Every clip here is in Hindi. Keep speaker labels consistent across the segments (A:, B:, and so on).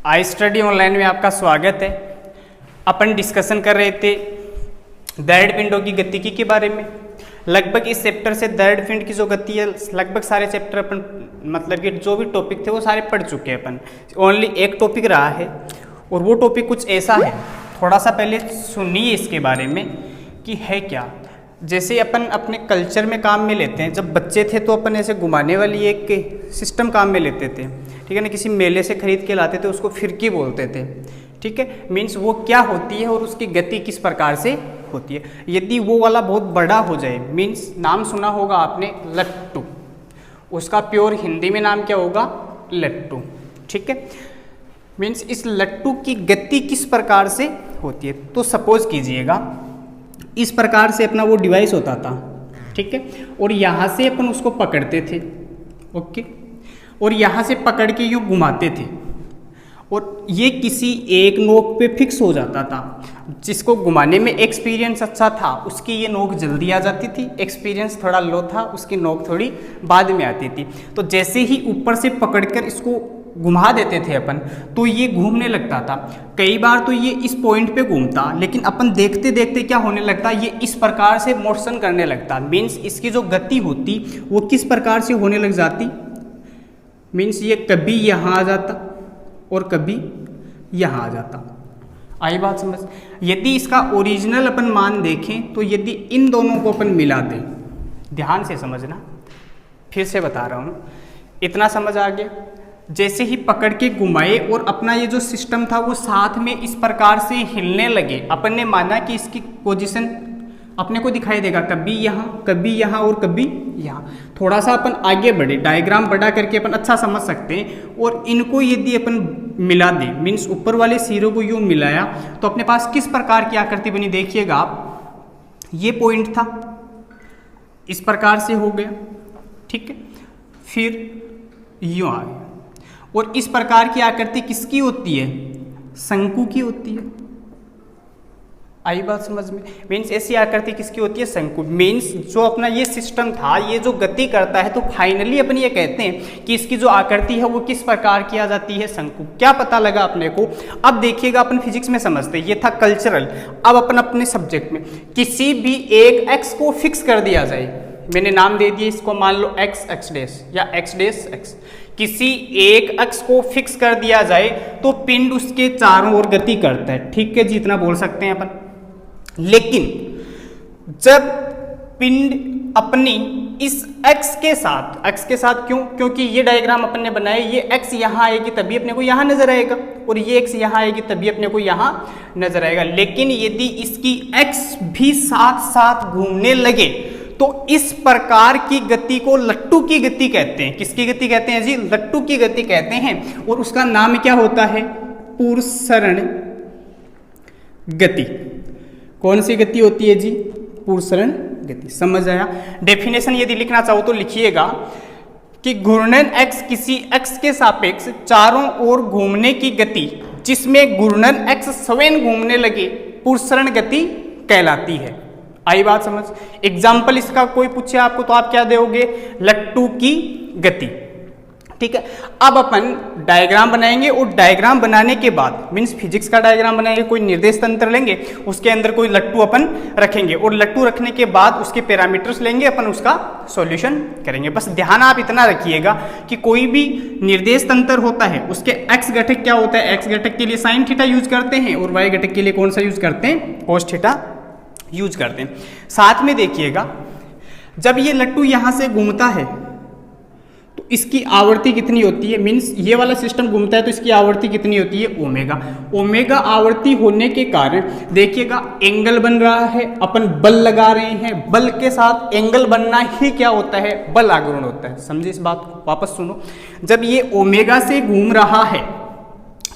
A: आई स्टडी ऑनलाइन में आपका स्वागत है। अपन डिस्कशन कर रहे थे दर्द पिंडों की गतिकी के बारे में। लगभग इस चैप्टर से दर्द पिंड की जो गति है लगभग सारे चैप्टर अपन मतलब कि जो भी टॉपिक थे वो सारे पढ़ चुके हैं अपन। ओनली एक टॉपिक रहा है और वो टॉपिक कुछ ऐसा है, थोड़ा सा पहले सुनिए इसके बारे में कि है क्या। जैसे अपन अपने कल्चर में काम में लेते हैं, जब बच्चे थे तो अपन ऐसे घुमाने वाली एक सिस्टम काम में लेते थे, ठीक है ना। किसी मेले से खरीद के लाते थे, उसको फिरकी बोलते थे, ठीक है। मीन्स वो क्या होती है और उसकी गति किस प्रकार से होती है। यदि वो वाला बहुत बड़ा हो जाए, मीन्स नाम सुना होगा आपने लट्टू, उसका प्योर हिंदी में नाम क्या होगा, लट्टू, ठीक है। मीन्स इस लट्टू की गति किस प्रकार से होती है। तो सपोज कीजिएगा इस प्रकार से अपना वो डिवाइस होता था, ठीक है, और यहाँ से अपन उसको पकड़ते थे, ओके, और यहाँ से पकड़ के यूँ घुमाते थे और ये किसी एक नोक पे फिक्स हो जाता था। जिसको घुमाने में एक्सपीरियंस अच्छा था उसकी ये नोक जल्दी आ जाती थी, एक्सपीरियंस थोड़ा लो था उसकी नोक थोड़ी बाद में आती थी। तो जैसे ही ऊपर से पकड़कर इसको घुमा देते थे अपन तो ये घूमने लगता था। कई बार तो ये इस पॉइंट पे घूमता, लेकिन अपन देखते देखते क्या होने लगता, ये इस प्रकार से मोशन करने लगता। मीन्स इसकी जो गति होती वो किस प्रकार से होने लग जाती। मीन्स ये कभी यहाँ आ जाता और कभी यहाँ आ जाता। आई बात समझ। यदि इसका ओरिजिनल अपन मान देखें तो यदि इन दोनों को अपन मिला दें, ध्यान से समझना, फिर से बता रहा हूँ, इतना समझ आ गया। जैसे ही पकड़ के घुमाए और अपना ये जो सिस्टम था वो साथ में इस प्रकार से हिलने लगे, अपन ने माना कि इसकी पोजीशन अपने को दिखाई देगा कभी यहाँ और कभी यहाँ। थोड़ा सा अपन आगे बढ़े, डायग्राम बड़ा करके अपन अच्छा समझ सकते हैं। और इनको यदि अपन मिला दें, मीन्स ऊपर वाले सिरों को यूँ मिलाया तो अपने पास किस प्रकार की आकृति बनी, देखिएगा आप। ये पॉइंट था, इस प्रकार से हो गया, ठीक है, फिर यूँ आ गया। और इस प्रकार की आकृति किसकी होती है, शंकु की होती है। आई बात समझ में। मीन्स ऐसी आकृति किसकी होती है, शंकु। मीन्स जो अपना ये सिस्टम था ये जो गति करता है, तो फाइनली अपन ये कहते हैं कि इसकी जो आकृति है वो किस प्रकार की आ जाती है, शंकु। क्या पता लगा अपने को। अब देखिएगा अपन फिजिक्स में समझते हैं, ये था कल्चरल। अब अपन अपने सब्जेक्ट में किसी भी एक एक्स को फिक्स कर दिया जाए, मैंने नाम दे दिया इसको, मान लो एक्स एक्स डैश या एक्स डैश एक्स। किसी एक अक्ष को फिक्स कर दिया जाए तो पिंड उसके चारों ओर गति करता है, ठीक है जी, इतना बोल सकते हैं अपन। लेकिन जब पिंड अपनी इस एक्स के साथ क्यों, क्योंकि ये डायग्राम अपन ने बनाया, ये एक्स यहाँ आएगी तभी अपने को यहाँ नजर आएगा और ये एक्स यहाँ आएगी तभी अपने को यहाँ नजर आएगा। लेकिन यदि इसकी एक्स भी साथ साथ घूमने लगे तो इस प्रकार की गति को लट्टू की गति कहते हैं। किसकी गति कहते हैं जी, लट्टू की गति कहते हैं। और उसका नाम क्या होता है, पुरसरण गति। कौन सी गति होती है जी, पुरसरण गति। समझ आया। डेफिनेशन यदि लिखना चाहो तो लिखिएगा कि घूर्णन एक्स किसी एक्स के सापेक्ष चारों ओर घूमने की गति जिसमें घूर्णन एक्स स्वयं घूमने लगे पुरसरण गति कहलाती है। आई बात समझ। एग्जाम्पल इसका कोई पूछे आपको तो आप क्या दोगे, लट्टू की गति, ठीक है। अब अपन डायग्राम बनाएंगे और डायग्राम बनाने के बाद, मीन्स फिजिक्स का डायग्राम बनाएंगे, कोई निर्देश तंत्र लेंगे, उसके अंदर कोई लट्टू अपन रखेंगे और लट्टू रखने के बाद उसके पैरामीटर्स लेंगे, अपन उसका सॉल्यूशन करेंगे। बस ध्यान आप इतना रखिएगा कि कोई भी निर्देश तंत्र होता है उसके एक्स घटक क्या होता है, एक्स घटक के लिए साइन थीटा यूज करते हैं और वाई घटक के लिए कौन सा यूज करते हैं, कोस थीटा यूज करते हैं। साथ में देखिएगा जब ये लट्टू यहां से घूमता है तो इसकी आवृत्ति कितनी होती है, मीन्स ये वाला सिस्टम घूमता है तो इसकी आवृत्ति कितनी होती है, ओमेगा। ओमेगा आवृत्ति होने के कारण देखिएगा एंगल बन रहा है, अपन बल लगा रहे हैं, बल के साथ एंगल बनना ही क्या होता है, बल आघूर्ण होता है। समझे इस बात को, वापस सुनो। जब ये ओमेगा से घूम रहा है,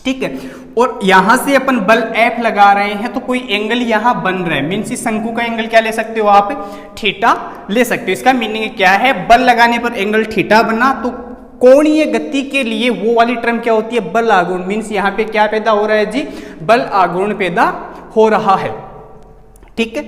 A: ठीक है, और यहां से अपन बल F लगा रहे हैं तो कोई एंगल यहां बन रहा है, मीन्स इस शंकु का एंगल क्या ले सकते हो आप, थीटा ले सकते हो। इसका मीनिंग क्या है, बल लगाने पर एंगल थीटा बना तो कोणीय गति के लिए वो वाली टर्म क्या होती है, बल आघूर्ण। मीन्स यहाँ पे क्या पैदा हो रहा है जी, बल आघूर्ण पैदा हो रहा है, ठीक है।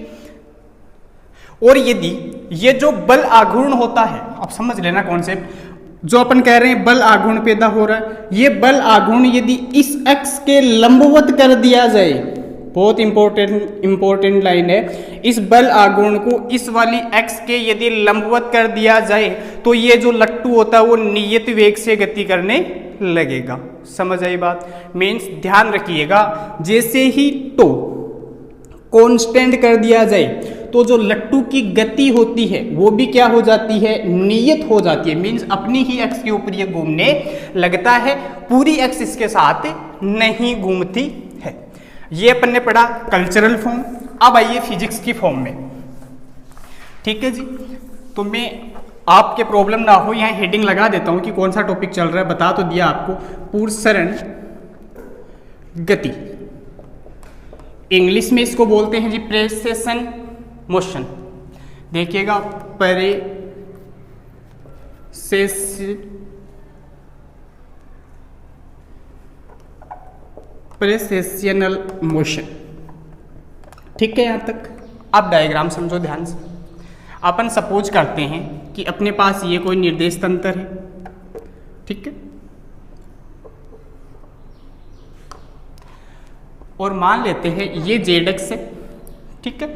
A: और यदि ये जो बल आघूर्ण होता है, आप समझ लेना कॉन्सेप्ट, जो अपन कह रहे हैं बल आघूर्ण पैदा हो रहा है, ये बल आघूर्ण यदि इस एक्स के लंबवत कर दिया जाए, बहुत इंपॉर्टेंट लाइन है, इस बल आघूर्ण को इस वाली एक्स के यदि लंबवत कर दिया जाए तो ये जो लट्टू होता है वो नियत वेग से गति करने लगेगा। समझ आई बात? मीन्स ध्यान रखिएगा, जैसे ही टो कांस्टेंट कर दिया जाए तो जो लट्टू की गति होती है वो भी क्या हो जाती है, नियत हो जाती है। मीन्स अपनी ही एक्स के ऊपर ये घूमने लगता है, पूरी एक्स इसके साथ नहीं घूमती है। ये अपन ने पढ़ा कल्चरल फॉर्म। अब आइए फिजिक्स की फॉर्म में। ठीक है जी, तो मैं आपके प्रॉब्लम ना हो यहाँ हेडिंग लगा देता हूं कि कौन सा टॉपिक चल रहा है, बता तो दिया आपको, पूर्वसरण गति, इंग्लिश में इसको बोलते हैं जी प्रेसेशन मोशन। देखिएगा प्रेसेशनल मोशन। ठीक है, यहां तक। अब डायग्राम समझो ध्यान से। अपन सपोज करते हैं कि अपने पास ये कोई निर्देश तंत्र है, ठीक है, और मान लेते हैं ये जेड एक्स है, ठीक है,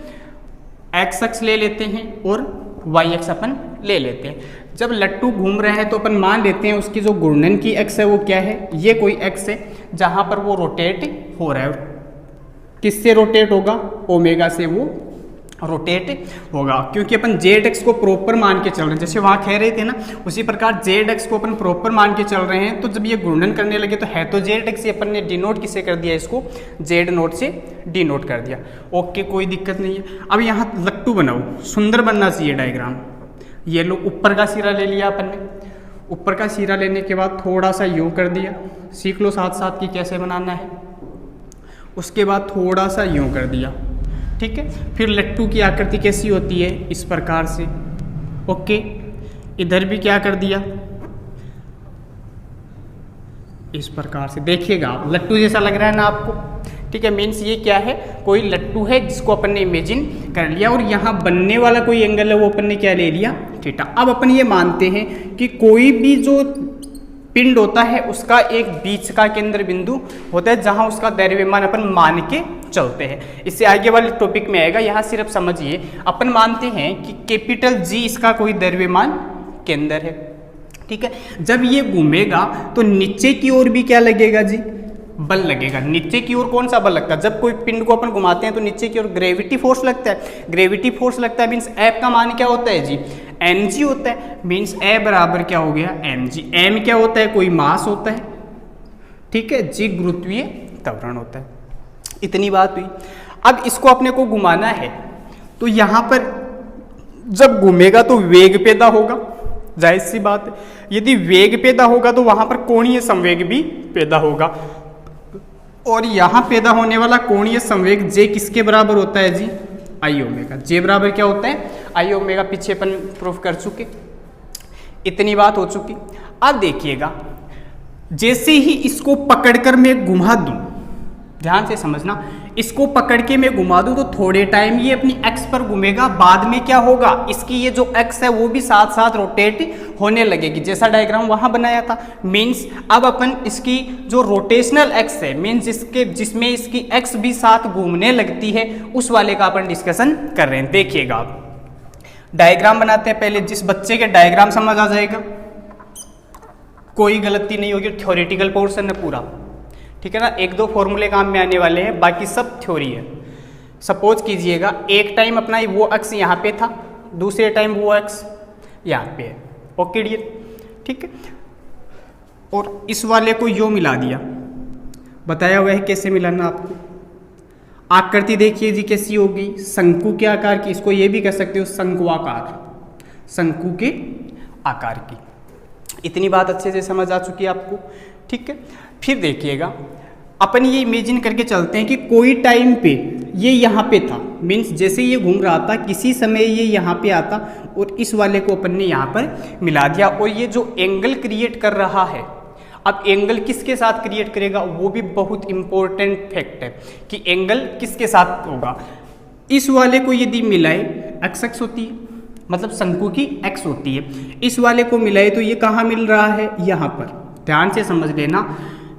A: एक्स एक्स ले लेते हैं और वाई एक्स अपन ले लेते हैं। जब लट्टू घूम रहे हैं तो अपन मान लेते हैं उसकी जो घूर्णन की एक्स है वो क्या है, ये कोई एक्स है जहां पर वो रोटेट हो रहा है। किससे रोटेट होगा, ओमेगा से वो रोटेट होगा, क्योंकि अपन जेड एक्स को प्रॉपर मान के चल रहे हैं, जैसे वहां कह रहे थे ना, उसी प्रकार जेड एक्स को अपन प्रॉपर मान के चल रहे हैं। तो जब ये घूर्णन करने लगे तो है तो जेड एक्स, अपन ने डिनोट किसे कर दिया, इसको जेड नोट से डिनोट कर दिया। ओके, कोई दिक्कत नहीं है। अब यहाँ लट्टू बनाओ, सुंदर बनना चाहिए डायग्राम। ये लो ऊपर का सिरा ले लिया अपन ने, ऊपर का सिरा लेने के बाद थोड़ा सा यूं कर दिया, सीख लो साथ साथ कि कैसे बनाना है। उसके बाद थोड़ा सा यूं कर दिया, ठीक है। फिर लट्टू की आकृति कैसी होती है, इस प्रकार से। ओके, इधर भी क्या कर दिया, इस प्रकार से। देखिएगा आप, लट्टू जैसा लग रहा है ना आपको, ठीक है। मीन्स ये क्या है, कोई लट्टू है जिसको अपन ने इमेजिन कर लिया, और यहाँ बनने वाला कोई एंगल है वो अपन ने क्या ले लिया, थीटा। अब अपन ये मानते हैं कि कोई भी जो पिंड होता है उसका एक बीच का केंद्र बिंदु होता है जहां उसका द्रव्यमान अपन मान के चलते हैं। इससे आगे वाले टॉपिक में आएगा, यहाँ सिर्फ समझिए। अपन मानते हैं कि कैपिटल जी इसका कोई द्रव्यमान केंद्र है, ठीक है। जब ये घूमेगा तो नीचे की ओर भी क्या लगेगा जी, बल लगेगा। नीचे की ओर कौन सा बल लगता है, जब कोई पिंड को अपन घुमाते हैं तो नीचे की ओर ग्रेविटी फोर्स लगता है। ग्रेविटी फोर्स लगता है मीन्स एफ का मान क्या होता है जी, mg होता है। मीन्स ए बराबर क्या हो गया, mg। m क्या होता है, कोई मास होता है, ठीक है, जी गुरुत्वीय त्वरण होता है। इतनी बात हुई। अब इसको अपने को घुमाना है तो यहां पर जब घूमेगा तो वेग पैदा होगा, जाहिर सी बात है। यदि वेग पैदा होगा तो वहां पर कोणीय संवेग भी पैदा होगा, और यहां पैदा होने वाला कोणीय संवेग जे किसके बराबर होता है जी, आई ओमेगा। जे बराबर क्या होता है, आई ओमेगा। पीछे अपन प्रूफ कर चुके, इतनी बात हो चुकी। अब देखिएगा, जैसे ही इसको पकड़कर मैं घुमा दूं, ध्यान से समझना, इसको पकड़ के मैं घुमा दूं तो थोड़े टाइम ये अपनी एक्स पर घूमेगा, बाद में क्या होगा, इसकी ये जो एक्स है वो भी साथ साथ रोटेट होने लगेगी, जैसा डायग्राम वहां बनाया था। मीन्स अब अपन इसकी जो रोटेशनल एक्स है, मीन्स जिसमें इसकी एक्स भी साथ घूमने लगती है, उस वाले का अपन डिस्कशन कर रहे हैं। देखिएगा आप, डायग्राम बनाते हैं पहले। जिस बच्चे के डायग्राम समझ आ जाएगा, कोई गलती नहीं होगी, थ्योरेटिकल पोर्शन है पूरा, ठीक है ना। एक दो फॉर्मूले काम में आने वाले हैं, बाकी सब थ्योरी है। सपोज कीजिएगा एक टाइम अपना वो एक्स यहाँ पे था, दूसरे टाइम वो एक्स यहाँ पे है। ओके डियर, ठीक है। और इस वाले को यो मिला दिया, बताया हुआ है कैसे मिलाना आपको। आकृति देखिए जी कैसी होगी, शंकु के आकार की, इसको ये भी कह सकते हो शंकुआकार, शंकु के आकार की। इतनी बात अच्छे से समझ आ चुकी है आपको, ठीक है। फिर देखिएगा, अपन ये इमेजिन करके चलते हैं कि कोई टाइम पे ये यहाँ पे था, मीन्स जैसे ये घूम रहा था, किसी समय ये यहाँ पे आता और इस वाले को अपन ने यहाँ पर मिला दिया। और ये जो एंगल क्रिएट कर रहा है, अब एंगल किसके साथ क्रिएट करेगा, वो भी बहुत इंपॉर्टेंट फैक्ट है कि एंगल किसके साथ होगा। इस वाले को यदि मिलाए, एक्स एक्स होती है, मतलब शंकु की x होती है, इस वाले को मिलाए तो ये कहाँ मिल रहा है, यहाँ पर। ध्यान से समझ लेना,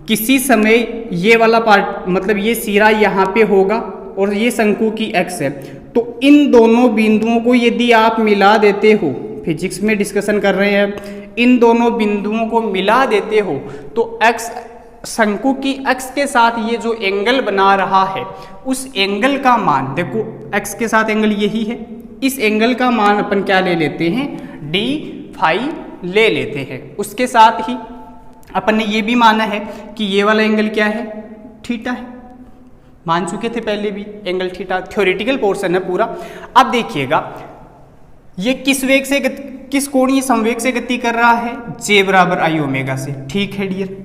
A: किसी समय ये वाला पार्ट मतलब ये सिरा यहाँ पे होगा और ये शंकु की x है, तो इन दोनों बिंदुओं को यदि आप मिला देते हो, फिजिक्स में डिस्कशन कर रहे हैं, इन दोनों बिंदुओं को मिला देते हो तो x शंकु की x के साथ ये जो एंगल बना रहा है उस एंगल का मान, देखो x के साथ एंगल यही है, इस एंगल का मान अपन क्या ले लेते हैं, d फाई ले लेते हैं। उसके साथ ही अपन ने ये भी माना है कि ये वाला एंगल क्या है, थीटा है, मान चुके थे पहले भी एंगल थीटा, थ्योरेटिकल पोर्शन है पूरा। अब देखिएगा ये किस वेग से किस कोणीय संवेग से गति कर रहा है, j बराबर आई ओमेगा से। ठीक है डियर,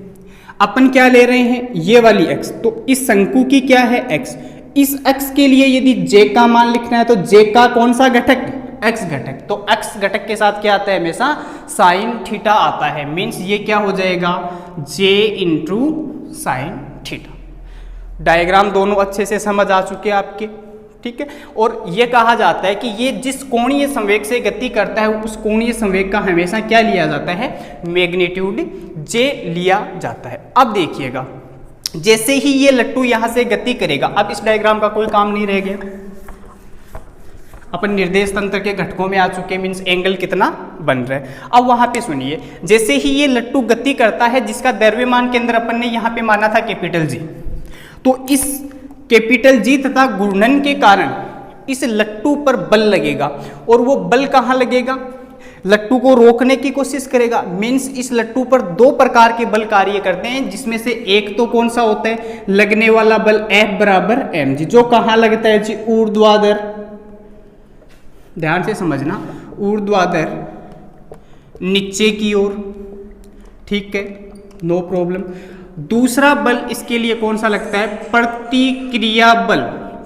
A: अपन क्या ले रहे हैं, ये वाली x, तो इस शंकु की क्या है x, इस x के लिए यदि j का मान लिखना है तो j का कौन सा घटक, x घटक, तो x घटक के साथ क्या आता है, हमेशा साइन थीटा आता है। मीन्स ये क्या हो जाएगा, j into sine theta. Diagram दोनों अच्छे से समझ आ चुके हैं आपके, ठीक है। और ये कहा जाता है कि ये जिस कोणीय संवेग से गति करता है उस कोणीय संवेग का हमेशा क्या लिया जाता है, मैग्नीट्यूड j लिया जाता है। अब देखिएगा जैसे ही ये लट्टू यहां से गति करेगा, अब इस डायग्राम का कोई काम नहीं रह गया, अपन निर्देश तंत्र के घटकों में आ चुके, मीन्स एंगल कितना बन रहा है। अब वहां पे सुनिए, जैसे ही ये लट्टू गति करता है जिसका द्रव्यमान केंद्र अपन ने यहाँ पे माना था कैपिटल G, तो इस कैपिटल G तथा घूर्णन के कारण इस लट्टू पर बल लगेगा, और वो बल कहाँ लगेगा, लट्टू को रोकने की कोशिश करेगा। मीन्स इस लट्टू पर दो प्रकार के बल कार्य करते हैं, जिसमें से एक तो कौन सा होता है, लगने वाला बल F बराबर mg, जो कहाँ लगता है जी, ऊर्ध्वाधर, ध्यान से समझना, ऊर्ध्वाधर नीचे की ओर, ठीक है, नो प्रॉब्लम। दूसरा बल इसके लिए कौन सा लगता है, प्रतिक्रिया बल।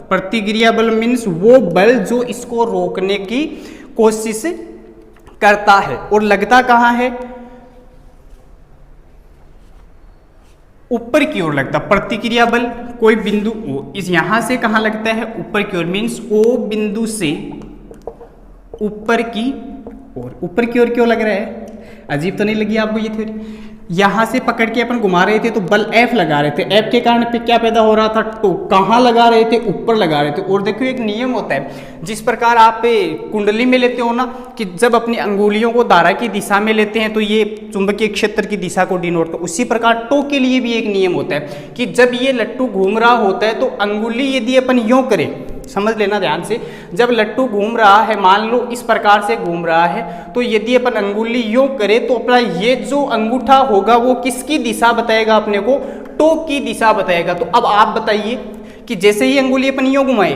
A: प्रतिक्रिया बल मीन्स वो बल जो इसको रोकने की कोशिश करता है, और लगता कहाँ है, ऊपर की ओर लगता। प्रतिक्रिया बल कोई बिंदु O, इस यहां से कहाँ लगता है, ऊपर की ओर, मीन्स O बिंदु से ऊपर की ओर। ऊपर की ओर क्यों लग रहा है, अजीब तो नहीं लगी आपको ये थ्योरी। यहां से पकड़ के अपन घुमा रहे थे तो बल F लगा रहे थे, F के कारण पे क्या पैदा हो रहा था, तो कहाँ लगा रहे थे, ऊपर लगा रहे थे। और देखो एक नियम होता है, जिस प्रकार आप कुंडली में लेते हो ना, कि जब अपनी अंगुलियों को धारा की दिशा में लेते हैं तो ये चुंबकीय क्षेत्र की दिशा को डिनोट, तो उसी प्रकार टो के लिए भी एक नियम होता है कि जब ये लट्टू घूम रहा होता है तो अंगुली यदि अपन यूं करें, समझ लेना ध्यान से, जब लट्टू घूम रहा है, मान लो इस प्रकार से घूम रहा है, तो यदि अपन अंगुली यूं करें तो अपना ये जो अंगूठा होगा वो किसकी दिशा बताएगा, अपने को टो की दिशा बताएगा। तो अब आप बताइए कि जैसे ही अंगुली अपन यूं घुमाए,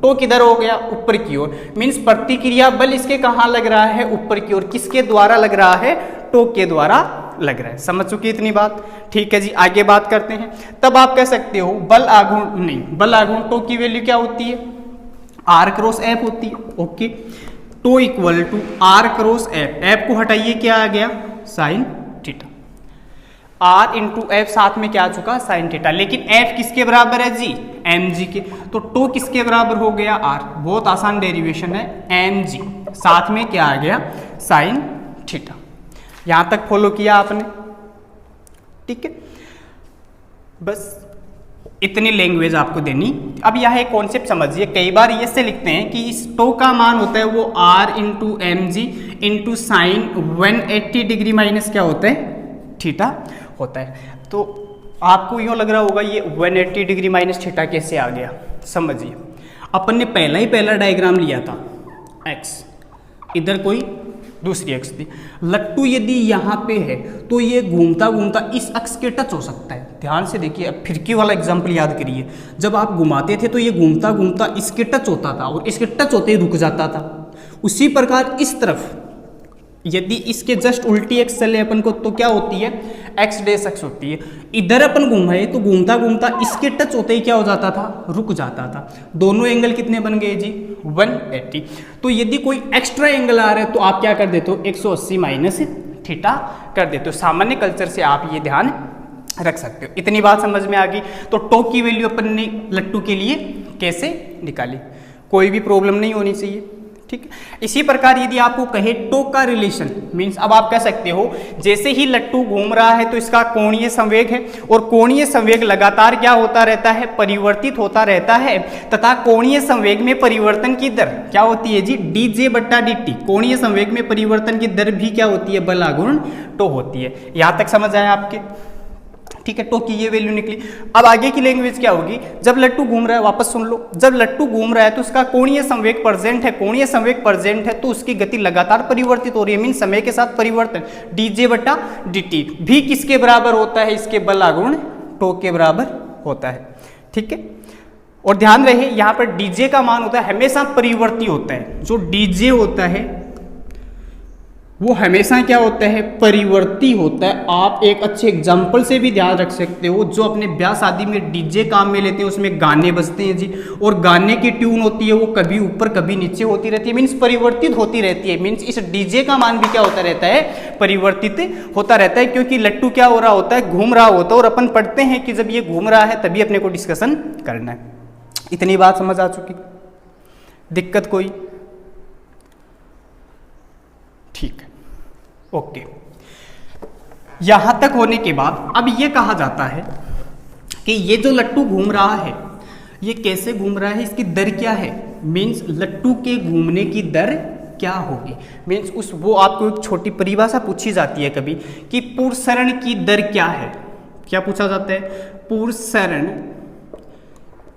A: टो किधर हो गया, ऊपर की ओर। मीन्स प्रतिक्रिया बल इसके कहाँ लग रहा है, ऊपर की ओर। किसके द्वारा लग रहा है, टो के द्वारा लग रहा है। समझ चुकी इतनी बात, ठीक है जी। आगे बात करते हैं। तब आप कह सकते हो बल आघूर्ण, नहीं, बल आघूर्ण टो की वैल्यू क्या होती है, R क्रॉस F होती है। Okay, tau equal to R cross F, F को हटाइए, क्या आ गया, sine theta. R into F साथ में क्या आ चुका, साइन थीटा। लेकिन F किसके बराबर है जी, mg के, तो टो किसके बराबर हो गया, R। बहुत आसान डेरिवेशन है, mg साथ में क्या आ गया, साइन थीटा। यहां तक फॉलो किया आपने, ठीक है। बस इतनी लैंग्वेज आपको देनी। अब यह एक कॉन्सेप्ट समझिए, कई बार ये से लिखते हैं कि इस टो का मान होता है वो R into M G into sine 180 degree minus क्या होता है, थीटा होता है। तो आपको यूँ लग रहा होगा ये 180 डिग्री माइनस थीटा कैसे आ गया। समझिए, अपन ने पहला डायग्राम लिया था, x, इधर कोई दूसरी अक्ष थी। लट्टू यदि यहाँ पे है तो ये घूमता घूमता इस अक्ष के टच हो सकता है। ध्यान से देखिए, अब फिरकी वाला एग्जाम्पल याद करिए। जब आप घुमाते थे तो ये घूमता घूमता इसके टच होता था और इसके टच होते ही रुक जाता था। उसी प्रकार इस तरफ यदि इसके जस्ट उल्टी एक्स चले अपन को तो क्या होती है, एक्स डैश एक्स होती है। इधर अपन घुमाए तो घूमता घूमता इसके टच होते ही क्या हो जाता था, रुक जाता था। दोनों एंगल कितने बन गए जी, 180। तो यदि कोई एक्स्ट्रा एंगल आ रहा है तो आप क्या कर देते हो, 180 माइनस थीटा कर देते हो। सामान्य कल्चर से आप ये ध्यान रख सकते हो। इतनी बात समझ में आ गई। तो टो की वैल्यू अपन ने लट्टू के लिए कैसे निकाली, कोई भी प्रॉब्लम नहीं होनी चाहिए, ठीक है। इसी प्रकार यदि आपको कहे टो का रिलेशन मीन्स, अब आप कह सकते हो जैसे ही लट्टू घूम रहा है तो इसका कोणीय संवेग है, और कोणीय संवेग लगातार क्या होता रहता है, परिवर्तित होता रहता है, तथा कोणीय संवेग में परिवर्तन की दर क्या होती है जी, dj बट्टा dt। कोणीय संवेग में परिवर्तन की दर भी क्या होती है, बल गुणन टो होती है। यहां तक समझ आया आपके, ठीक है। टो की ये वैल्यू निकली। अब आगे की लैंग्वेज क्या होगी, जब लट्टू घूम रहा है, वापस सुन लो, जब लट्टू घूम रहा है तो उसका कोणीय संवेग प्रेजेंट है, कोणीय संवेग प्रेजेंट है तो उसकी गति लगातार परिवर्तित हो रही है, मीन समय के साथ परिवर्तन, dj बटा dt भी किसके बराबर होता है, इसके बल गुणन टो के बराबर होता है, ठीक है। और ध्यान रहे यहाँ पर dj का मान होता है हमेशा परिवर्ती होता है, जो dj होता है वो हमेशा क्या होता है, परिवर्ती होता है। आप एक अच्छे एग्जाम्पल से भी ध्यान रख सकते हो, जो अपने ब्याह शादी में डीजे काम में लेते हैं, उसमें गाने बजते हैं जी, और गाने की ट्यून होती है वो कभी ऊपर कभी नीचे होती रहती है, मीन्स परिवर्तित होती रहती है, मीन्स इस डीजे का मान भी क्या होता रहता है, परिवर्तित होता रहता है, क्योंकि लट्टू क्या हो रहा होता है, घूम रहा होता है, और अपन पढ़ते हैं कि जब ये घूम रहा है तभी अपने को डिस्कशन करना है। इतनी बात समझ आ चुकी, दिक्कत कोई, ठीक है, ओके। यहां तक होने के बाद अब ये कहा जाता है कि ये जो लट्टू घूम रहा है ये कैसे घूम रहा है, इसकी दर क्या है, मीन्स लट्टू के घूमने की दर क्या होगी, मीन्स उस वो आपको एक छोटी परिभाषा पूछी जाती है कभी कि पूर्वसरण की दर क्या है, क्या पूछा जाता है, पूर्वसरण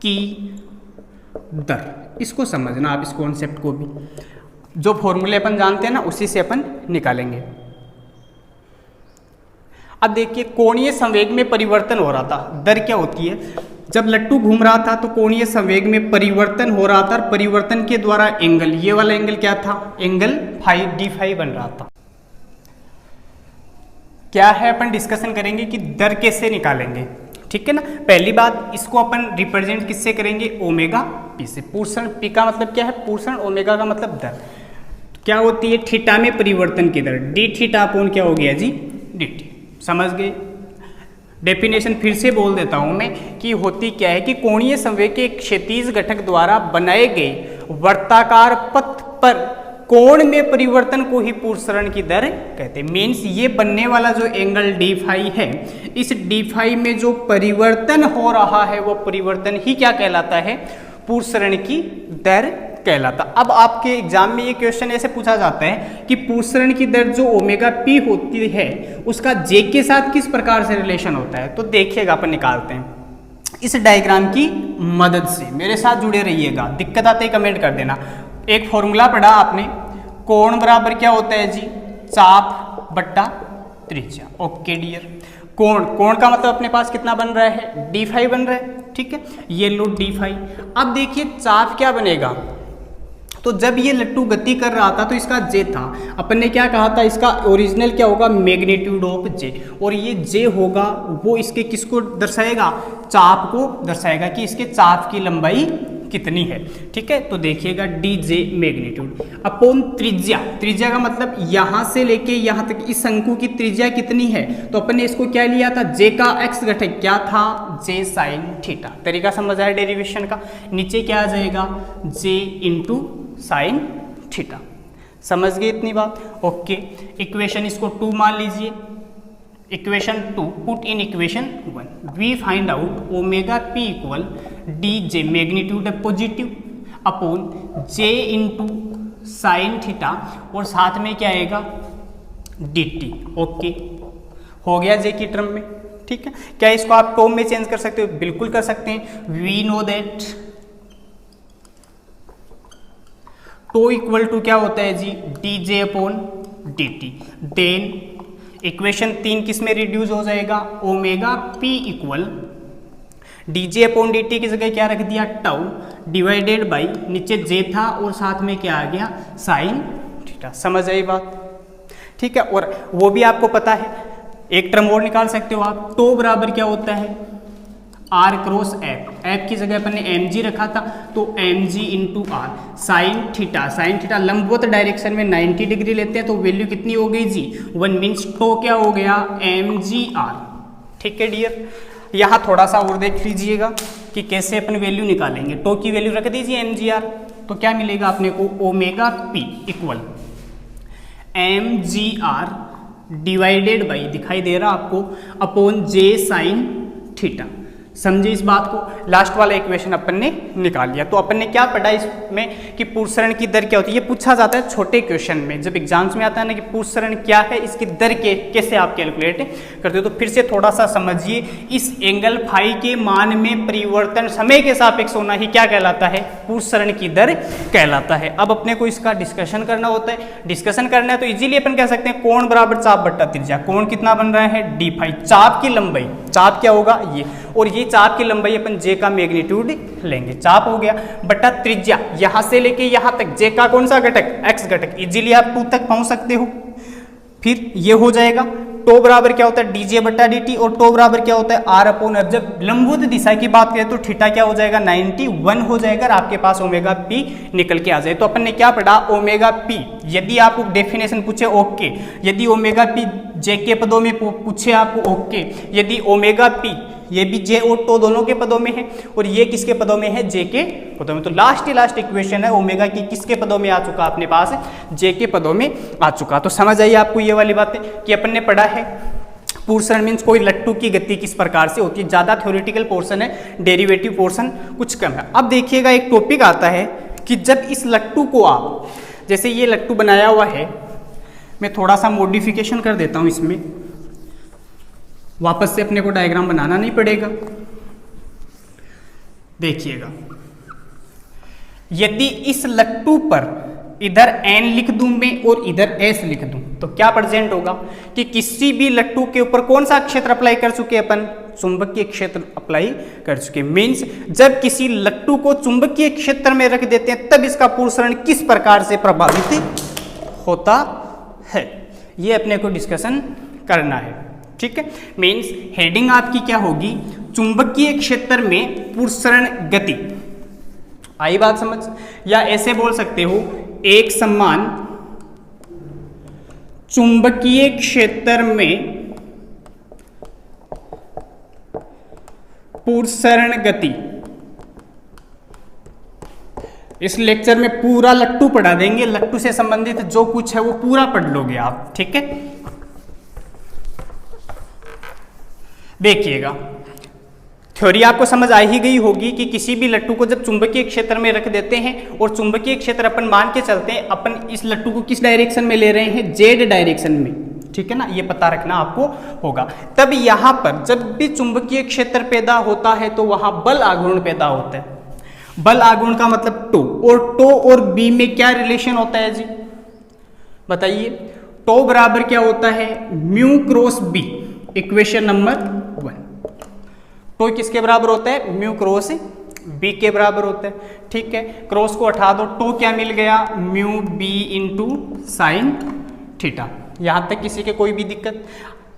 A: की दर। इसको समझना आप, इस कॉन्सेप्ट को भी, जो फॉर्मूले अपन जानते हैं ना उसी से अपन निकालेंगे। अब देखिए कोणीय संवेग में परिवर्तन हो रहा था, दर क्या होती है, जब लट्टू घूम रहा था तो कोणीय संवेग में परिवर्तन हो रहा था, और परिवर्तन के द्वारा एंगल, ये वाला एंगल क्या था, एंगल फाई डी फाई बन रहा था। क्या है अपन डिस्कशन करेंगे कि दर कैसे निकालेंगे, ठीक है ना। पहली बात, इसको अपन रिप्रेजेंट किससे करेंगे, ओमेगा पी से। पूर्षण पी का मतलब क्या है, पूर्षण, ओमेगा का मतलब दर। क्या होती है, थीटा में परिवर्तन की दर, डी थीटा अपॉन क्या हो गया जी, डी टी। समझ गए। डेफिनेशन फिर से बोल देता हूं मैं कि होती क्या है कि कोणीय संवेग के क्षैतिज घटक द्वारा बनाए गए वर्ताकार पथ पर कोण में परिवर्तन को ही पूर्वसरण की दर कहते हैं। मीन्स ये बनने वाला जो एंगल डी फाई है, इस डी फाई में जो परिवर्तन हो रहा है वो परिवर्तन ही क्या कहलाता है, पूर्वसरण की दर कहलाता। अब आपके एग्जाम में ये क्वेश्चन ऐसे पूछा जाता है कि पूर्वसरण की दर जो ओमेगा पी होती है उसका जे के साथ किस प्रकार से रिलेशन होता है, तो देखिएगा अपन निकालते हैं इस डायग्राम की मदद से। मेरे साथ जुड़े रहिएगा, दिक्कत आते ही कमेंट कर देना। एक फॉर्मूला पढ़ा आपने, कोण बराबर क्या होता है जी, चाप बट्टा त्रिज्या। ओके डियर, कोण, कोण का मतलब अपने पास कितना बन रहा है, डी फाई बन रहा है, ठीक है, ये लो डी फाई। अब देखिए चाप क्या बनेगा, तो जब ये लट्टू गति कर रहा था तो इसका जे था, अपन ने क्या कहा था, इसका ओरिजिनल क्या होगा, मैग्नीट्यूड ऑफ जे, और ये जे होगा वो इसके किसको दर्शाएगा, चाप को दर्शाएगा कि इसके चाप की लंबाई कितनी है, ठीक है। तो देखिएगा डी जे मैग्नीट्यूड अपॉन त्रिज्या, त्रिज्या का मतलब यहां से लेके यहां तक इस शंकु की त्रिज्या कितनी है, तो अपन ने इसको क्या लिया था, जे का एक्स घटक क्या था, जे साइन थीटा। तरीका समझ आया डेरिवेशन का, नीचे क्या आ जाएगा, जे इंटू साइन थीटा। समझ गए इतनी बात, ओके। इक्वेशन इसको 2 मान लीजिए, equation 2 put in equation 1, we find out omega P equal D J magnitude है positive upon J into sine theta, और साथ में क्या आएगा, डी टी। ओके, हो गया जे की टर्म में, ठीक है। क्या इसको आप टर्म में चेंज कर सकते हो, बिल्कुल कर सकते हैं। We know that tau equal to क्या होता है जी, D J upon D T. Then equation 3 किस में रिड्यूस हो जाएगा, omega P equal D J upon D T की जगह क्या रख दिया, टाउ डिवाइडेड बाई नीचे जे था और साथ में क्या आ गया, साइन थीटा। समझ आई बात, ठीक है। और वो भी आपको पता है, एक टर्म और निकाल सकते हो आप, टो बराबर क्या होता है, आर क्रॉस एफ, एफ की जगह अपन ने एम जी रखा था तो M G into R, sine theta, sine theta लंबवत डायरेक्शन में 90 डिग्री लेते हैं तो वैल्यू कितनी हो गई जी, 1 मीन्स टो क्या हो गया, एम जी आर, ठीक है डियर। यहाँ थोड़ा सा और देख लीजिएगा कि कैसे अपन वैल्यू निकालेंगे। टो की वैल्यू रख दीजिए एम जी आर, तो क्या मिलेगा अपने को, omega P equal mgr divided by, दिखाई दे रहा आपको, अपॉन जे साइन थीटा। समझे इस बात को। लास्ट वाला इक्वेशन अपन ने निकाल लिया। तो अपन ने क्या पढ़ा इसमें कि पुरस्रण की दर क्या होती है। ये पूछा जाता है छोटे क्वेश्चन में, जब एग्जाम्स में आता है ना कि पुरस्रण क्या है, इसकी दर कैसे आप कैलकुलेट करते हो। तो फिर से थोड़ा सा समझिए, इस एंगल फाई के मान में परिवर्तन समय के सापेक्ष होना ही क्या कहलाता है, पुरस्रण की दर कहलाता है। अब अपने को इसका डिस्कशन करना होता है। डिस्कशन करना है तो इजीली अपन कह सकते हैं कोण बराबर चाप बट्टा त्रिज्या। कोण कितना बन रहा है, डी फाई। चाप की लंबाई, चाप क्या होगा ये, और ये चाप की लंबाई अपन जे का मैग्नीट्यूड लेंगे, चाप हो गया, बटा त्रिज्या यहां से लेके यहां तक, जे का कौन सा घटक, एक्स घटक। इजीली आप 2 तक पहुंच सकते हो। फिर ये हो जाएगा टो बराबर क्या होता है, डीजे बटा डी, और टो बराबर क्या होता है, आर अपॉन एफ। जब लंबवत दिशा की बात करें तो थीटा क्या हो जाएगा, 91 हो जाएगा, और आपके पास ओमेगा पी निकल के आ जाए। तो अपन ने क्या पढ़ा, ओमेगा पी, यदि आपको डेफिनेशन पूछे ओके, यदि ओमेगा पी जे के पदों में पूछे आपको ओके, यदि ओमेगा पी ये भी जे और टो दोनों के पदों में है, और ये किसके पदों में है, जे के पदों में। तो लास्ट इक्वेशन है ओमेगा की किसके पदों में आ चुका अपने पास, जे के पदों में आ चुका। तो समझ आइए आपको ये वाली बातें कि अपन ने पढ़ा है पुरस्रण मीन्स कोई लट्टू की गति किस प्रकार से होती है। ज़्यादा थ्योरेटिकल पोर्शन है, डेरिवेटिव पोर्शन कुछ कम है। अब देखिएगा एक टॉपिक आता है कि जब इस लट्टू को आप, जैसे ये लट्टू बनाया हुआ है, मैं थोड़ा सा मॉडिफिकेशन कर देता हूँ इसमें, वापस से अपने को डायग्राम बनाना नहीं पड़ेगा। देखिएगा, यदि इस लट्टू पर इधर n लिख दूं मैं और इधर s लिख दूं, तो क्या प्रेजेंट होगा कि किसी भी लट्टू के ऊपर कौन सा क्षेत्र अप्लाई कर चुके अपन, चुंबकीय क्षेत्र अप्लाई कर चुके। मीन्स जब किसी लट्टू को चुंबकीय क्षेत्र में रख देते हैं तब इसका पुरस्रण किस प्रकार से प्रभावित होता है, ये अपने को डिस्कशन करना है। ठीक है, मीन्स हेडिंग आपकी क्या होगी, चुंबकीय क्षेत्र में पुरस्रण गति। आई बात समझ। या ऐसे बोल सकते हो, एक समान चुंबकीय क्षेत्र में पुरस्रण गति। इस लेक्चर में पूरा लट्टू पढ़ा देंगे, लट्टू से संबंधित जो कुछ है वो पूरा पढ़ लोगे आप। ठीक है, देखिएगा, थ्योरी आपको समझ आ ही गई होगी कि किसी भी लट्टू को जब चुंबकीय क्षेत्र में रख देते हैं, और चुंबकीय क्षेत्र अपन मान के चलते हैं, अपन इस लट्टू को किस डायरेक्शन में ले रहे हैं, जेड डायरेक्शन में। ठीक है ना, ये पता रखना आपको होगा। तब यहां पर जब भी चुंबकीय क्षेत्र पैदा होता है तो वहां बल आघूर्ण पैदा होता है। बल आघूर्ण का मतलब टो, और टो और बी में क्या रिलेशन होता है जी, बताइए। टो बराबर क्या होता है, mu cross B, equation number 1। Tau किसके बराबर होता है, म्यू क्रॉस बी के बराबर होता है। ठीक है, क्रॉस को हटा दो, टो क्या मिल गया, mu B into sine theta. यहां तक किसी के कोई भी दिक्कत।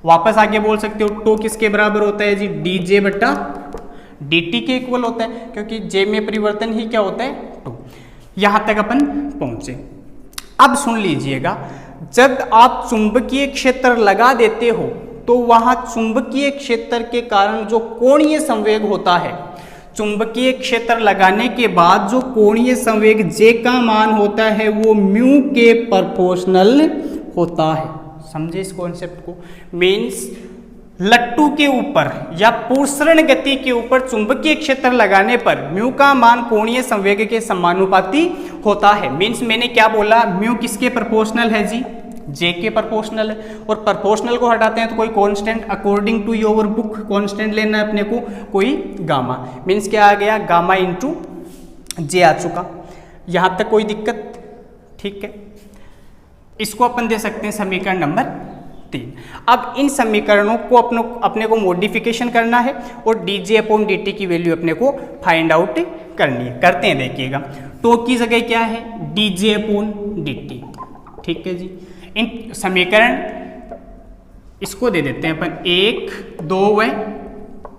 A: वापस आगे बोल सकते हो, टो किसके बराबर होता है जी, डी जे बटा डी टी के इक्वल होता है, क्योंकि जे में परिवर्तन ही क्या होता है, टो। यहां तक अपन पहुंचे। अब सुन लीजिएगा, जब आप चुंबकीय क्षेत्र लगा देते हो तो वहां चुंबकीय क्षेत्र के कारण जो कोणीय संवेग होता है, चुंबकीय क्षेत्र लगाने के बाद जो कोणीय संवेग जे का मान होता है वो म्यू के प्रोपोर्शनल होता है। समझे इस कॉन्सेप्ट को। मीन्स लट्टू के ऊपर या पुरस्रण गति के ऊपर चुंबकीय क्षेत्र लगाने पर म्यू का मान कोणीय संवेग के समानुपाती होता है। मीन्स मैंने क्या बोला, म्यू किसके प्रोपोर्शनल है जी, जे के प्रोपोर्शनल है। और प्रोपोर्शनल को हटाते हैं तो कोई constant, according to your book constant लेना है अपने को, कोई गामा। मीन्स क्या आ गया, गामा इंटू जे आ चुका। यहां तक कोई दिक्कत। ठीक है, इसको अपन दे सकते हैं समीकरण नंबर 3। अब इन समीकरणों को अपने को मॉडिफिकेशन करना है और dj अपॉन dt की वैल्यू अपने को फाइंड आउट करनी है। करते हैं, देखिएगा। टो की जगह क्या है, dj अपॉन dt। ठीक है जी, इन समीकरण इसको दे देते हैं अपन 1, 2 व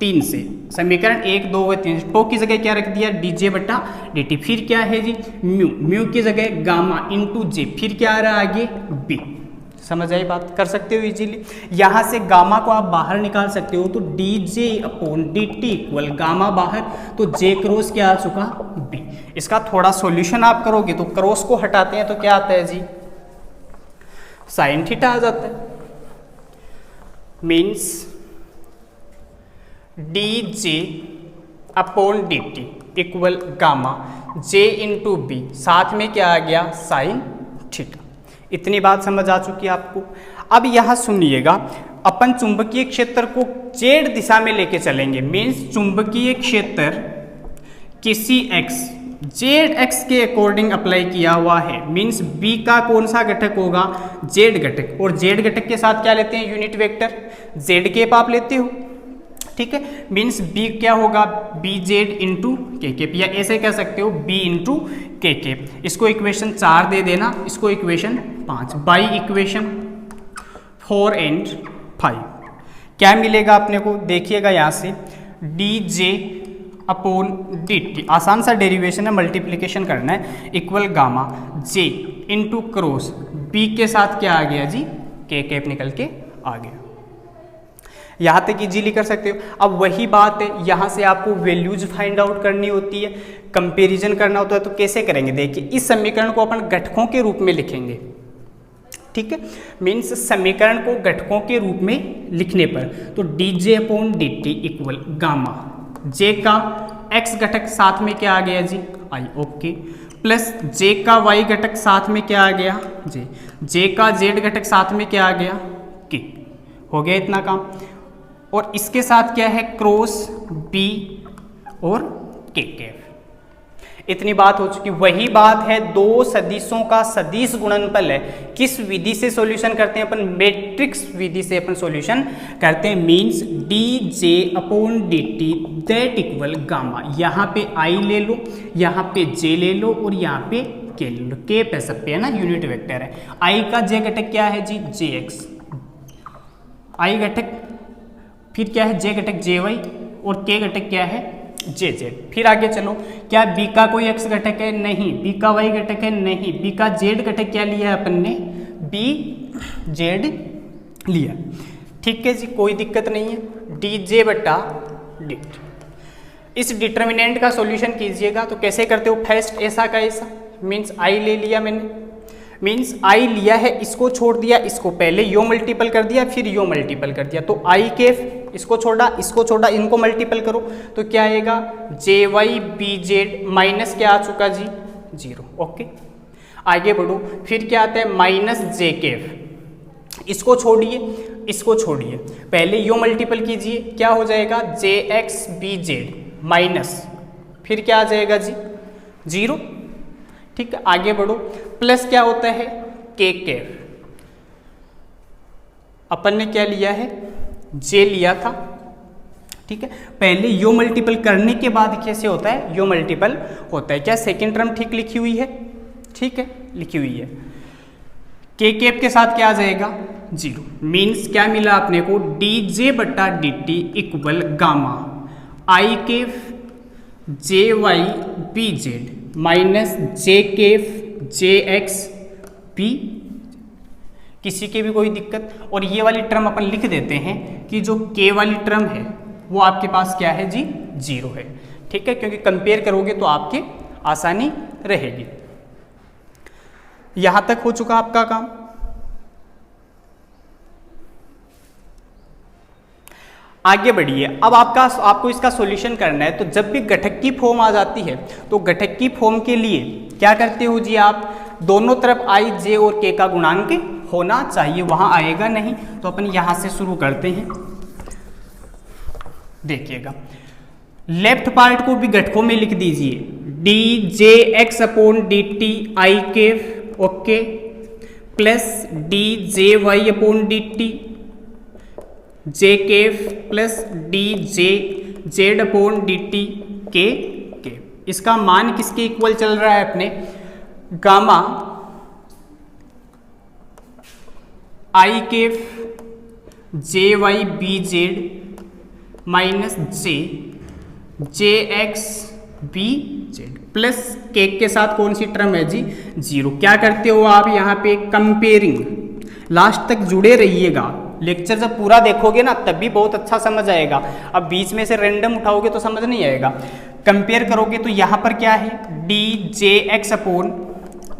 A: 3 से। समीकरण 1, 2 व 3 से टो की जगह क्या रख दिया, dj बटा dt। फिर क्या है जी, म्यू, म्यू की जगह गामा इंटू जे। फिर क्या आ रहा है आगे, बी। समझ आई बात, कर सकते हो इजीली। यहाँ से गामा को आप बाहर निकाल सकते हो, तो D J upon D T equal gamma बाहर, तो जे क्रॉस क्या आ चुका बी। इसका थोड़ा सॉल्यूशन आप करोगे तो क्रॉस को हटाते हैं तो क्या आता है जी, साइन थीटा आ जाता है। Means D J upon D T equal gamma J into B, साथ में क्या आ गया साइन थीटा। इतनी बात समझ आ चुकी है आपको। अब यहाँ सुनिएगा, अपन चुंबकीय क्षेत्र को जेड दिशा में लेके चलेंगे। मीन्स चुंबकीय क्षेत्र किसी एक्स जेड एक्स के अकॉर्डिंग अप्लाई किया हुआ है। मीन्स बी का कौन सा घटक होगा, जेड घटक, और जेड घटक के साथ क्या लेते हैं, यूनिट वेक्टर जेड केप आप लेते हो, ठीक है। मीन्स बी क्या होगा, बी जेड इंटू के केप, या ऐसे कह सकते हो बी इंटू के केप। इसको इक्वेशन 4 दे देना, इसको इक्वेशन 5, बाई इक्वेशन 4 एंड 5 क्या मिलेगा अपने को, देखिएगा यहाँ से D J upon D T, आसान सा डेरिवेशन है, मल्टीप्लिकेशन करना है, equal gamma J into cross B के साथ क्या आ गया जी, के कैप निकल के आ गया। यहाँ तक इजीली कर सकते हो। अब वही बात है, यहाँ से आपको वैल्यूज फाइंड आउट करनी होती है, कंपैरिजन करना होता है, तो कैसे करेंगे, देखिए इस समीकरण को अपन घटकों के रूप में लिखेंगे, ठीक है। मीन्स समीकरण को घटकों के रूप में लिखने पर तो D J upon D T equal gamma J का x घटक साथ में क्या आ गया जी आई, ओके, प्लस जे का y घटक साथ में क्या आ गया जे का z घटक साथ में क्या आ गया k, हो गया इतना काम। और इसके साथ क्या है क्रॉस b और k कैप, इतनी बात हो चुकी। वही बात है, दो सदिशों का सदिश गुणनफल है, किस विधि से सॉल्यूशन करते हैं अपन, मैट्रिक्स विधि से अपन सॉल्यूशन करते हैं। Means D J upon D T that equal gamma, यहाँ पे आई ले लो, यहाँ पे जे ले लो और यहाँ पे के ले लो, के पे सब पे है ना, यूनिट वेक्टर है। आई का जे घटक क्या है जी जे एक्स, आई घटक, फिर क्या है जे घटक जे वाई, और के घटक क्या है जे जेड। फिर आगे चलो, क्या बी का कोई एक्स घटक है, नहीं, बी का वाई घटक है, नहीं, बी का जेड घटक क्या लिया है अपन ने, बी जेड लिया, ठीक है जी, कोई दिक्कत नहीं है। डी जे बटा डी, इस डिटर्मिनेंट का सॉल्यूशन कीजिएगा तो कैसे करते हो, फर्स्ट ऐसा का ऐसा, मीन्स आई ले लिया मैंने, मीन्स आई लिया है, इसको छोड़ दिया, इसको पहले यो मल्टीपल कर दिया, फिर यो मल्टीपल कर दिया, तो आई के इसको छोड़ा, इनको मल्टीपल करो तो क्या आएगा जे वाई बी जेड माइनस क्या आ चुका जी 0, ओके। आगे बढ़ो, फिर क्या आता है माइनस जे केफ, इसको छोड़िए, पहले यो मल्टीपल कीजिए, क्या हो जाएगा J X B Z minus, फिर क्या आ जाएगा जी 0, ठीक है। आगे बढ़ो, प्लस क्या होता है के केफ, अपन ने क्या लिया है जे लिया था, ठीक है। पहले यो मल्टीपल करने के बाद कैसे होता है, यो मल्टीपल होता है, क्या सेकेंड टर्म ठीक लिखी हुई है, ठीक है लिखी हुई है, के केप के साथ क्या आ जाएगा 0। मीन्स क्या मिला अपने को, डी जे बटा D T equal gamma I cap J Y B Z minus J cap J X B, किसी के भी कोई दिक्कत। और ये वाली टर्म अपन लिख देते हैं कि जो के वाली टर्म है वो आपके पास क्या है जी 0 है, ठीक है, क्योंकि कंपेयर करोगे तो आपके आसानी रहेगी। यहां तक हो चुका आपका काम। आगे बढ़िए, अब आपको इसका सॉल्यूशन करना है। तो जब भी घटक की फॉर्म आ जाती है तो घटक की फॉर्म के लिए क्या करते हो जी, आप दोनों तरफ आई जे और के का गुणांक होना चाहिए, वहां आएगा नहीं, तो अपन यहां से शुरू करते हैं। देखिएगा, लेफ्ट पार्ट को भी घटकों में लिख दीजिए, D J X upon D T I cap, okay, plus D J Y upon D T J cap plus D J Z upon D T K cap. इसका मान किसके इक्वल चल रहा है अपने, gamma I cap J Y B Z minus J X B Z plus के साथ कौन सी टर्म है जी 0। क्या करते हो आप यहाँ पे कंपेयरिंग, लास्ट तक जुड़े रहिएगा। लेक्चर जब पूरा देखोगे ना तब भी बहुत अच्छा समझ आएगा। अब बीच में से रैंडम उठाओगे तो समझ नहीं आएगा। कंपेयर करोगे तो यहाँ पर क्या है, D J X upon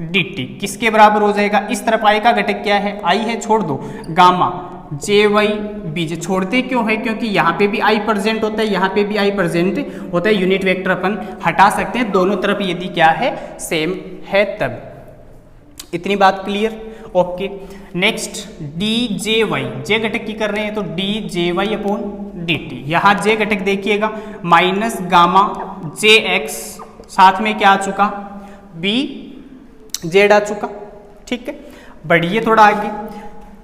A: D T किसके बराबर हो जाएगा, इस तरफ आई का घटक क्या है, आई है, छोड़ दो, gamma J Y B J. छोड़ते क्यों है, क्योंकि यहाँ पे भी आई प्रेजेंट होता है, यहाँ पे भी आई प्रेजेंट होता है। यूनिट वेक्टर अपन हटा सकते हैं दोनों तरफ यदि क्या है, सेम है तब। इतनी बात clear, okay. Next D J Y, J घटक की कर रहे हैं तो D J Y upon D T. यहाँ जे घटक देखिएगा माइनस गामा जे एक्स, साथ में क्या आ चुका, बी जेड आ चुका, ठीक है। बढ़िए थोड़ा आगे,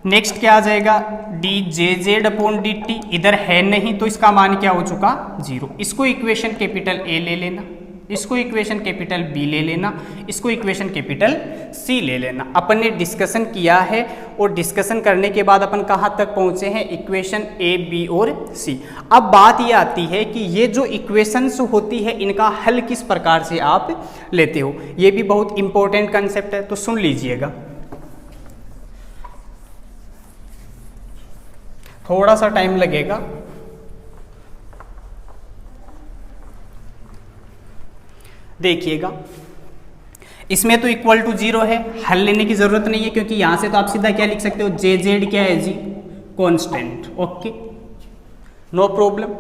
A: नेक्स्ट क्या आ जाएगा, D J Z upon D T. इधर है नहीं तो इसका मान क्या हो चुका, 0। इसको इक्वेशन कैपिटल ए ले लेना, इसको इक्वेशन कैपिटल बी ले लेना, इसको इक्वेशन कैपिटल सी ले लेना। अपन ने डिस्कशन किया है और डिस्कशन करने के बाद अपन कहाँ तक पहुँचे हैं, इक्वेशन ए बी और सी। अब बात ये आती है कि ये जो इक्वेशंस होती है इनका हल किस प्रकार से आप लेते हो, ये भी बहुत इंपॉर्टेंट कंसेप्ट है, तो सुन लीजिएगा। थोड़ा सा टाइम लगेगा। देखिएगा इसमें तो इक्वल टू 0 है, हल लेने की जरूरत नहीं है, क्योंकि यहां से तो आप सीधा क्या लिख सकते हो, जे जेड क्या है जी, कांस्टेंट, ओके, नो प्रॉब्लम,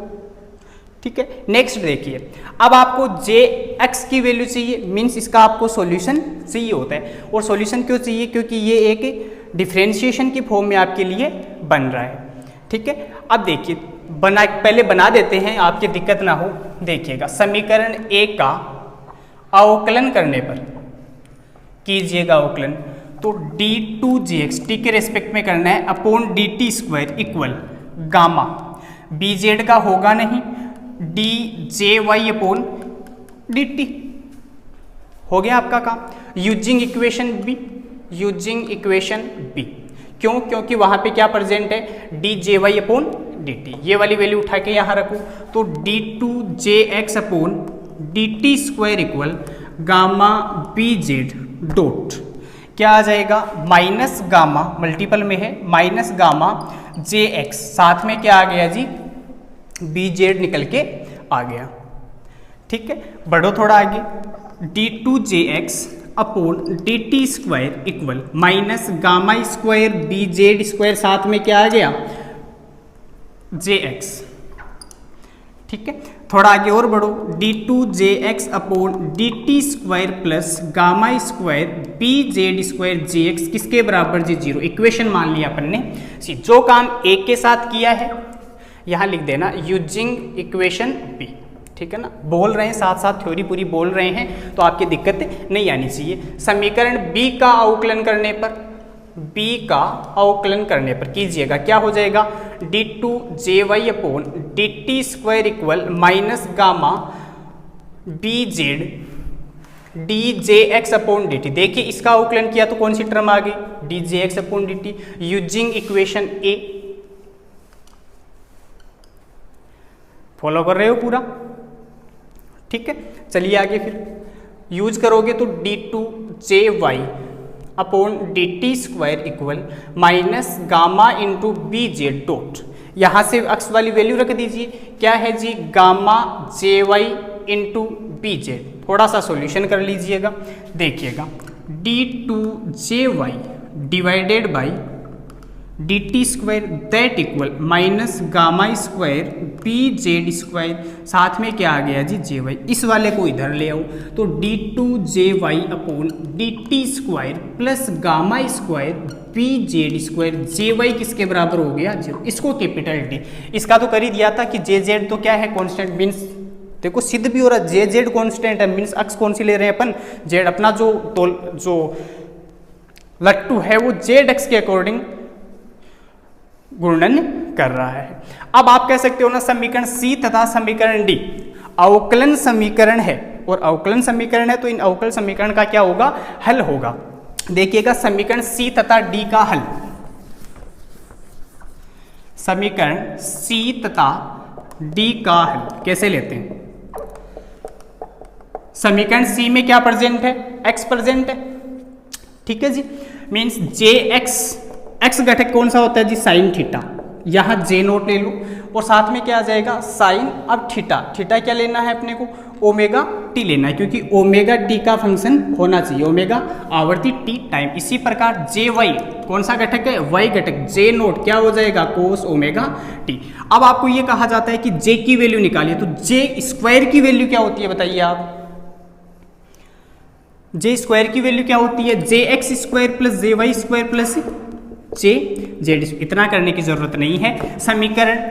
A: ठीक है। नेक्स्ट देखिए, अब आपको जे एक्स की वैल्यू चाहिए, मीन्स इसका आपको सॉल्यूशन चाहिए होता है। और सॉल्यूशन क्यों चाहिए, क्योंकि ये एक डिफरेंशिएशन की फॉर्म में आपके लिए बन रहा है, ठीक है। अब देखिए पहले बना देते हैं, आपकी दिक्कत ना हो। देखिएगा समीकरण ए का अवकलन करने पर, कीजिएगा अवकलन, तो D two J X T के रेस्पेक्ट में करना है upon D T square equal gamma B Z का होगा नहीं, D J Y upon D T. हो गया आपका काम। Using equation B, using equation B, क्यों, क्योंकि वहां पे क्या प्रेजेंट है, D J Y upon D T. ये वाली वैल्यू उठा के यहां रखो, तो D two J X upon D T square equal gamma B Z dot क्या आ जाएगा, माइनस गामा, मल्टीपल में है, माइनस गामा जे एक्स, साथ में क्या आ गया जी, बी जेड निकल के आ गया, ठीक है। बढ़ो थोड़ा आगे, D two J X upon D T square equal minus gamma square B Z square, साथ में क्या आ गया, जे एक्स, ठीक है। थोड़ा आगे और बढ़ो, D two J X upon D T square plus gamma square B Z square J X किसके बराबर जी, 0। इक्वेशन मान लिया अपन ने। जो काम एक के साथ किया है यहाँ लिख देना, यूजिंग इक्वेशन बी, ठीक है ना। बोल रहे हैं साथ साथ, थ्योरी पूरी बोल रहे हैं, तो आपकी दिक्कत नहीं आनी चाहिए। समीकरण बी का अवकलन करने पर, बी का अवकलन करने पर कीजिएगा, क्या हो जाएगा, D two J Y upon D T square equal minus gamma B Z D J X upon D T. देखिए इसका अवकलन किया तो कौन सी टर्म आ गई, D J X upon D T, using equation A. Follow कर रहे हो पूरा, ठीक है। चलिए आगे फिर यूज करोगे तो D two J Y upon D T square equal minus gamma into B Z dot, यहाँ से अक्स वाली वैल्यू रख दीजिए, क्या है जी, gamma J Y into B Z. थोड़ा सा सॉल्यूशन कर लीजिएगा, देखिएगा D two J Y divided by D T square that equal minus gamma square B Z square, साथ में क्या आ गया जी, जे वाई। इस वाले को इधर ले आओ, तो D two J Y upon D T square plus gamma square B Z square, J Y किसके बराबर हो गया, 0। इसको कैपिटल डी, इसका तो कर ही दिया था कि जे जेड तो क्या है, कॉन्स्टेंट, मीन्स देखो सिद्ध भी हो रहा है, जे जेड कॉन्स्टेंट है, मीन्स अक्स कौन सी ले रहे हैं अपन, जेड। अपना जो लट्टू है वो जेड एक्स के अकॉर्डिंग गुणन कर रहा है। अब आप कह सकते हो ना, समीकरण सी तथा समीकरण डी अवकलन समीकरण है, और अवकलन समीकरण है तो इन अवकल समीकरण का क्या होगा, हल होगा। देखिएगा समीकरण सी तथा डी का हल, समीकरण सी तथा डी का हल कैसे लेते हैं। समीकरण सी में क्या प्रेजेंट है, एक्स प्रेजेंट है, ठीक है जी। मीन्स जे एक्स एक्स घटक कौन सा होता है जी, साइन थीटा, यहाँ जे नोट ले लो और साथ में क्या आ जाएगा साइन, अब थीटा, थीटा क्या लेना है अपने को, ओमेगा टी लेना है, क्योंकि ओमेगा टी का फंक्शन होना चाहिए, ओमेगा आवर्ती टी टाइम। इसी प्रकार जे वाई कौन सा घटक है, वाई घटक, जे नोट क्या हो जाएगा कोस ओमेगा टी। अब आपको ये कहा जाता है कि जे की वैल्यू निकालिए, तो जे स्क्वायर की वैल्यू क्या होती है बताइए आप, जे स्क्वायर की वैल्यू क्या होती है, जे X square plus J Y square plus जे जेड। इतना करने की जरूरत नहीं है, समीकरण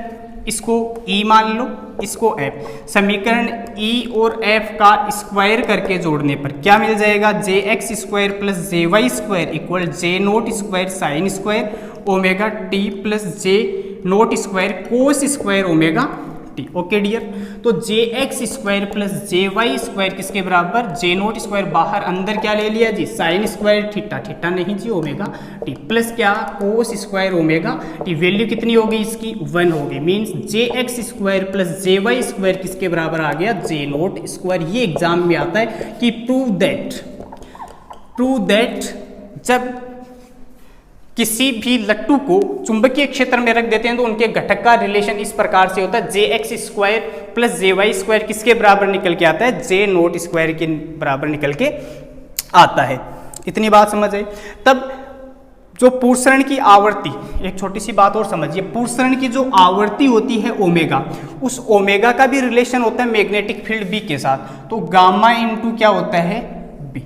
A: इसको ई मान लो, इसको एफ, समीकरण ई और एफ का स्क्वायर करके जोड़ने पर क्या मिल जाएगा, J X square plus J Y square equal J naught square sine square omega T plus J naught square cos square omega T. Okay dear, तो J X square plus J Y square किसके बराबर, जे नोट स्क्वायर बाहर, अंदर क्या ले लिया जी साइन स्क्वायर थीटा, थीटा नहीं जी ओमेगा टी, प्लस क्या कोस स्क्वायर ओमेगा टी। वैल्यू कितनी हो गई इसकी 1 हो गई, मीन्स जे X square plus J Y square किसके बराबर आ गया, जे नोट स्क्वायर। ये एग्जाम में आता है कि प्रूव दैट जब किसी भी लट्टू को चुंबकीय क्षेत्र में रख देते हैं तो उनके घटक का रिलेशन इस प्रकार से होता है, जे X square plus J Y square किसके बराबर निकल के आता है, जे नोट स्क्वायर के बराबर निकल के आता है। इतनी बात समझ आई। तब जो पूर्सरण की आवर्ती, एक छोटी सी बात और समझिए, पूर्सरण की जो आवर्ती होती है ओमेगा, उस ओमेगा का भी रिलेशन होता है मैग्नेटिक फील्ड बी के साथ, तो गामा इंटू क्या होता है बी।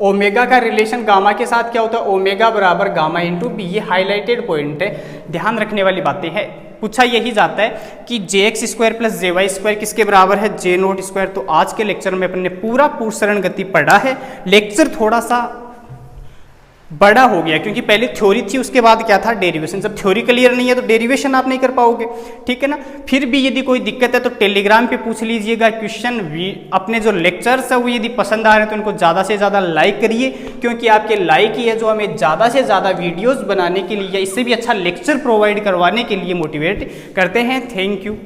A: ओमेगा का रिलेशन गामा के साथ क्या होता है, ओमेगा बराबर गामा इंटू बी। ये हाईलाइटेड पॉइंट है, ध्यान रखने वाली बातें हैं। पूछा यही जाता है कि जे X square plus J Y square किसके बराबर है, जे नोट स्क्वायर। तो आज के लेक्चर में अपन ने पूरा पूर्सरण गति पढ़ा है। लेक्चर थोड़ा सा बड़ा हो गया क्योंकि पहले थ्योरी थी, उसके बाद क्या था डेरिवेशन। जब थ्योरी क्लियर नहीं है तो डेरिवेशन आप नहीं कर पाओगे, ठीक है ना। फिर भी यदि कोई दिक्कत है तो टेलीग्राम पे पूछ लीजिएगा क्वेश्चन। अपने जो लेक्चर्स है वो यदि पसंद आ रहे हैं तो इनको ज़्यादा से ज़्यादा लाइक करिए, क्योंकि आपके लाइक ही है जो हमें ज़्यादा से ज़्यादा वीडियोज़ बनाने के लिए, इससे भी अच्छा लेक्चर प्रोवाइड करवाने के लिए मोटिवेट करते हैं। Thank you.